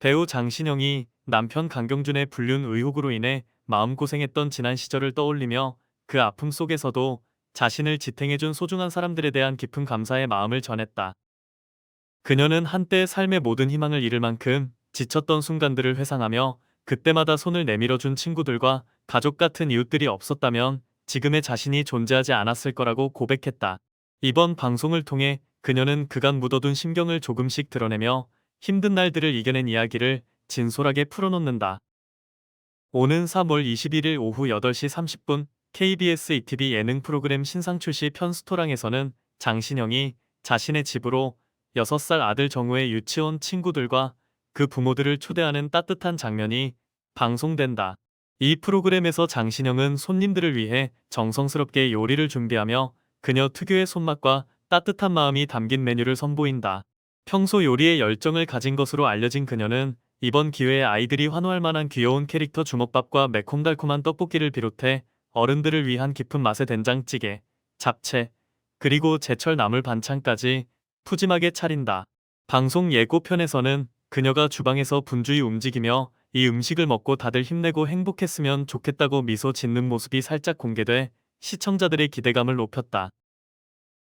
배우 장신영이 남편 강경준의 불륜 의혹으로 인해 마음고생했던 지난 시절을 떠올리며 그 아픔 속에서도 자신을 지탱해준 소중한 사람들에 대한 깊은 감사의 마음을 전했다. 그녀는 한때 삶의 모든 희망을 잃을 만큼 지쳤던 순간들을 회상하며 그때마다 손을 내밀어준 친구들과 가족 같은 이웃들이 없었다면 지금의 자신이 존재하지 않았을 거라고 고백했다. 이번 방송을 통해 그녀는 그간 묻어둔 심경을 조금씩 드러내며 힘든 날들을 이겨낸 이야기를 진솔하게 풀어놓는다. 오는 3월 21일 오후 8시 30분 KBS ETV 예능 프로그램 신상 출시 편스토랑에서는 장신영이 자신의 집으로 6살 아들 정우의 유치원 친구들과 그 부모들을 초대하는 따뜻한 장면이 방송된다. 이 프로그램에서 장신영은 손님들을 위해 정성스럽게 요리를 준비하며 그녀 특유의 손맛과 따뜻한 마음이 담긴 메뉴를 선보인다. 평소 요리에 열정을 가진 것으로 알려진 그녀는 이번 기회에 아이들이 환호할 만한 귀여운 캐릭터 주먹밥과 매콤달콤한 떡볶이를 비롯해 어른들을 위한 깊은 맛의 된장찌개, 잡채, 그리고 제철 나물 반찬까지 푸짐하게 차린다. 방송 예고편에서는 그녀가 주방에서 분주히 움직이며 이 음식을 먹고 다들 힘내고 행복했으면 좋겠다고 미소 짓는 모습이 살짝 공개돼 시청자들의 기대감을 높였다.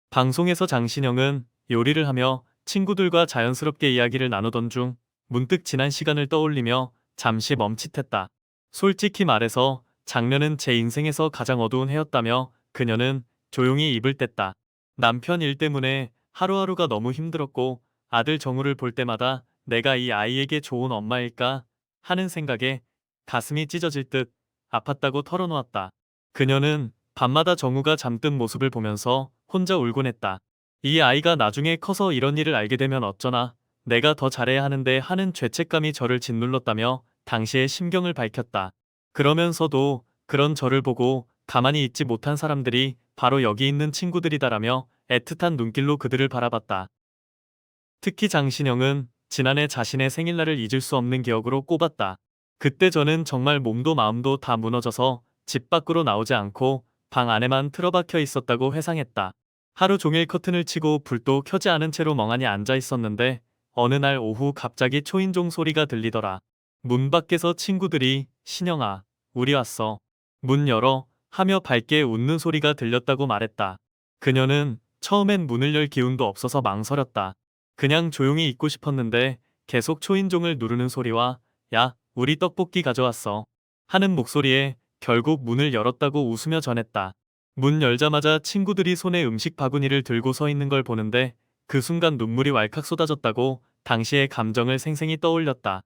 방송에서 장신영은 요리를 하며 친구들과 자연스럽게 이야기를 나누던 중 문득 지난 시간을 떠올리며 잠시 멈칫했다. 솔직히 말해서 작년은 제 인생에서 가장 어두운 해였다며 그녀는 조용히 입을 뗐다. 남편 일 때문에 하루하루가 너무 힘들었고 아들 정우를 볼 때마다 내가 이 아이에게 좋은 엄마일까 하는 생각에 가슴이 찢어질 듯 아팠다고 털어놓았다. 그녀는 밤마다 정우가 잠든 모습을 보면서 혼자 울곤 했다. 이 아이가 나중에 커서 이런 일을 알게 되면 어쩌나, 내가 더 잘해야 하는데 하는 죄책감이 저를 짓눌렀다며 당시의 심경을 밝혔다. 그러면서도 그런 저를 보고 가만히 있지 못한 사람들이 바로 여기 있는 친구들이다라며 애틋한 눈길로 그들을 바라봤다. 특히 장신영은 지난해 자신의 생일날을 잊을 수 없는 기억으로 꼽았다. 그때 저는 정말 몸도 마음도 다 무너져서 집 밖으로 나오지 않고 방 안에만 틀어박혀 있었다고 회상했다. 하루 종일 커튼을 치고 불도 켜지 않은 채로 멍하니 앉아 있었는데 어느 날 오후 갑자기 초인종 소리가 들리더라. 문 밖에서 친구들이 "신영아, 우리 왔어. 문 열어." 하며 밝게 웃는 소리가 들렸다고 말했다. 그녀는 처음엔 문을 열 기운도 없어서 망설였다. 그냥 조용히 있고 싶었는데 계속 초인종을 누르는 소리와 "야, 우리 떡볶이 가져왔어." 하는 목소리에 결국 문을 열었다고 웃으며 전했다. 문 열자마자 친구들이 손에 음식 바구니를 들고 서 있는 걸 보는데 그 순간 눈물이 왈칵 쏟아졌다고 당시의 감정을 생생히 떠올렸다.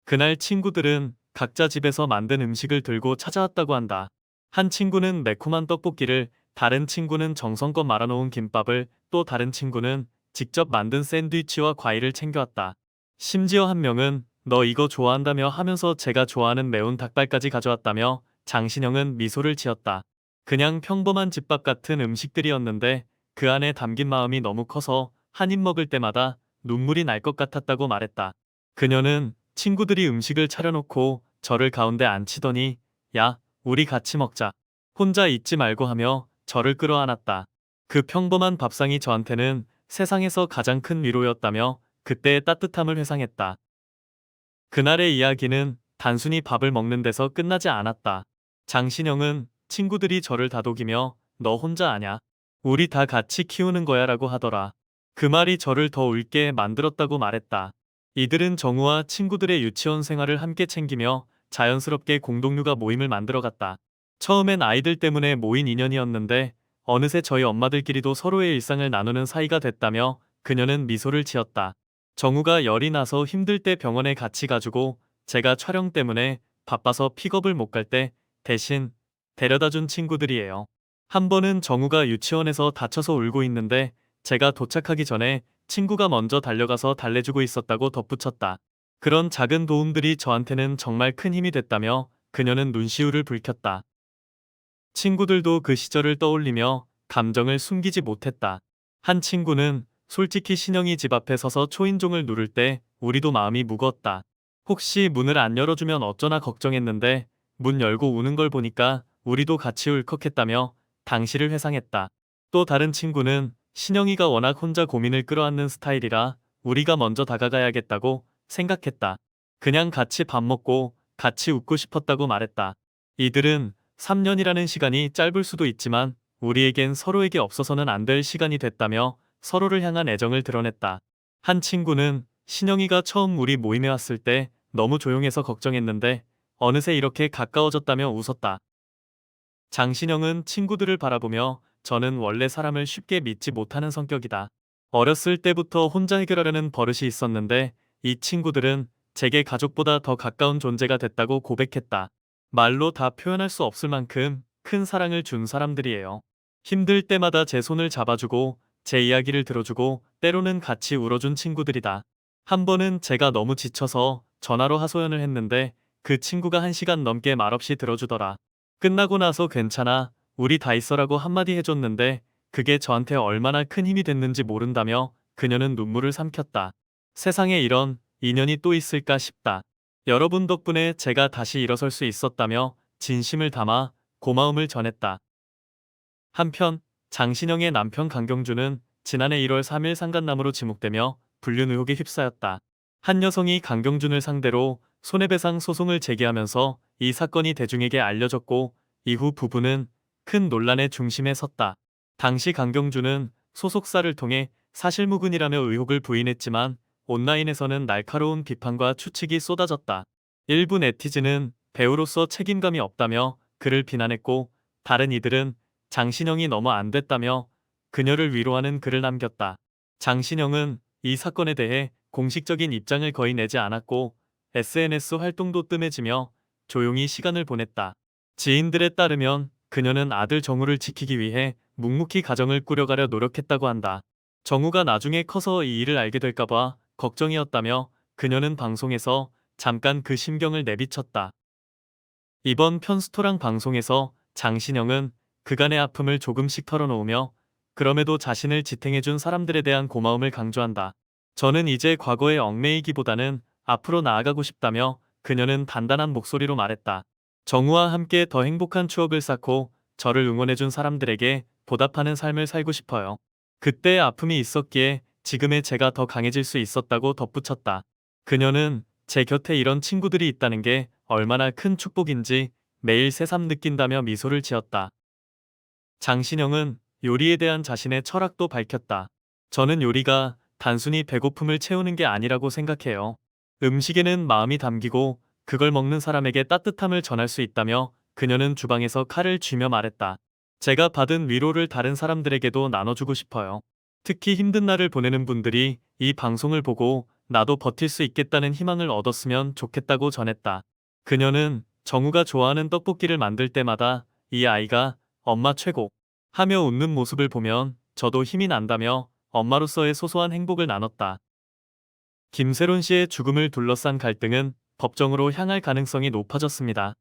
그날 친구들은 각자 집에서 만든 음식을 들고 찾아왔다고 한다. 한 친구는 매콤한 떡볶이를, 다른 친구는 정성껏 말아놓은 김밥을, 또 다른 친구는 직접 만든 샌드위치와 과일을 챙겨왔다. 심지어 한 명은 "너 이거 좋아한다며?" 하면서 제가 좋아하는 매운 닭발까지 가져왔다며 장신영은 미소를 지었다. 그냥 평범한 집밥 같은 음식들이었는데 그 안에 담긴 마음이 너무 커서 한 입 먹을 때마다 눈물이 날 것 같았다고 말했다. 그녀는 친구들이 음식을 차려놓고 저를 가운데 앉히더니 "야, 우리 같이 먹자. 혼자 있지 말고." 하며 저를 끌어안았다. 그 평범한 밥상이 저한테는 세상에서 가장 큰 위로였다며 그때의 따뜻함을 회상했다. 그날의 이야기는 단순히 밥을 먹는 데서 끝나지 않았다. 장신영은 친구들이 저를 다독이며 "너 혼자 아냐. 우리 다 같이 키우는 거야 라고 하더라." 그 말이 저를 더 울게 만들었다고 말했다. 이들은 정우와 친구들의 유치원 생활을 함께 챙기며 자연스럽게 공동육아 모임을 만들어갔다. 처음엔 아이들 때문에 모인 인연이었는데 어느새 저희 엄마들끼리도 서로의 일상을 나누는 사이가 됐다며 그녀는 미소를 지었다. 정우가 열이 나서 힘들 때 병원에 같이 가주고 제가 촬영 때문에 바빠서 픽업을 못 갈 때 대신 데려다준 친구들이에요. 한 번은 정우가 유치원에서 다쳐서 울고 있는데 제가 도착하기 전에 친구가 먼저 달려가서 달래주고 있었다고 덧붙였다. 그런 작은 도움들이 저한테는 정말 큰 힘이 됐다며 그녀는 눈시울을 붉혔다. 친구들도 그 시절을 떠올리며 감정을 숨기지 못했다. 한 친구는 "솔직히 신영이 집 앞에 서서 초인종을 누를 때 우리도 마음이 무거웠다. 혹시 문을 안 열어주면 어쩌나 걱정했는데 문 열고 우는 걸 보니까 우리도 같이 울컥했다며 당시를 회상했다. 또 다른 친구는 "신영이가 워낙 혼자 고민을 끌어안는 스타일이라 우리가 먼저 다가가야겠다고 생각했다. 그냥 같이 밥 먹고 같이 웃고 싶었다고 말했다. 이들은 3년이라는 시간이 짧을 수도 있지만 우리에겐 서로에게 없어서는 안 될 시간이 됐다며 서로를 향한 애정을 드러냈다. 한 친구는 신영이가 처음 우리 모임에 왔을 때 너무 조용해서 걱정했는데 어느새 이렇게 가까워졌다며 웃었다. 장신영은 친구들을 바라보며 저는 원래 사람을 쉽게 믿지 못하는 성격이다. 어렸을 때부터 혼자 해결하려는 버릇이 있었는데 이 친구들은 제게 가족보다 더 가까운 존재가 됐다고 고백했다. 말로 다 표현할 수 없을 만큼 큰 사랑을 준 사람들이에요. 힘들 때마다 제 손을 잡아주고 제 이야기를 들어주고 때로는 같이 울어준 친구들이다. 한 번은 제가 너무 지쳐서 전화로 하소연을 했는데 그 친구가 1시간 넘게 말없이 들어주더라. 끝나고 나서 괜찮아, 우리 다 있어라고 한마디 해줬는데 그게 저한테 얼마나 큰 힘이 됐는지 모른다며 그녀는 눈물을 삼켰다. 세상에 이런 인연이 또 있을까 싶다. 여러분 덕분에 제가 다시 일어설 수 있었다며 진심을 담아 고마움을 전했다. 한편 장신영의 남편 강경주는 지난해 1월 3일 상간남으로 지목되며 불륜 의혹에 휩싸였다. 한 여성이 강경준을 상대로 손해배상 소송을 제기하면서 이 사건이 대중에게 알려졌고 이후 부부는 큰 논란의 중심에 섰다. 당시 강경준은 소속사를 통해 사실무근이라며 의혹을 부인했지만 온라인에서는 날카로운 비판과 추측이 쏟아졌다. 일부 네티즌은 배우로서 책임감이 없다며 그를 비난했고 다른 이들은 장신영이 너무 안 됐다며 그녀를 위로하는 글을 남겼다. 장신영은 이 사건에 대해 공식적인 입장을 거의 내지 않았고 SNS 활동도 뜸해지며 조용히 시간을 보냈다. 지인들에 따르면 그녀는 아들 정우를 지키기 위해 묵묵히 가정을 꾸려가려 노력했다고 한다. 정우가 나중에 커서 이 일을 알게 될까봐 걱정이었다며 그녀는 방송에서 잠깐 그 심경을 내비쳤다. 이번 편스토랑 방송에서 장신영은 그간의 아픔을 조금씩 털어놓으며 그럼에도 자신을 지탱해준 사람들에 대한 고마움을 강조한다. 저는 이제 과거에 얽매이기보다는 앞으로 나아가고 싶다며 그녀는 단단한 목소리로 말했다. 정우와 함께 더 행복한 추억을 쌓고 저를 응원해준 사람들에게 보답하는 삶을 살고 싶어요. 그때의 아픔이 있었기에 지금의 제가 더 강해질 수 있었다고 덧붙였다. 그녀는 제 곁에 이런 친구들이 있다는 게 얼마나 큰 축복인지 매일 새삼 느낀다며 미소를 지었다. 장신영은 요리에 대한 자신의 철학도 밝혔다. 저는 요리가 단순히 배고픔을 채우는 게 아니라고 생각해요. 음식에는 마음이 담기고 그걸 먹는 사람에게 따뜻함을 전할 수 있다며 그녀는 주방에서 칼을 쥐며 말했다. 제가 받은 위로를 다른 사람들에게도 나눠주고 싶어요. 특히 힘든 날을 보내는 분들이 이 방송을 보고 나도 버틸 수 있겠다는 희망을 얻었으면 좋겠다고 전했다. 그녀는 정우가 좋아하는 떡볶이를 만들 때마다 이 아이가 엄마 최고 하며 웃는 모습을 보면 저도 힘이 난다며 엄마로서의 소소한 행복을 나눴다. 김세론 씨의 죽음을 둘러싼 갈등은 법정으로 향할 가능성이 높아졌습니다.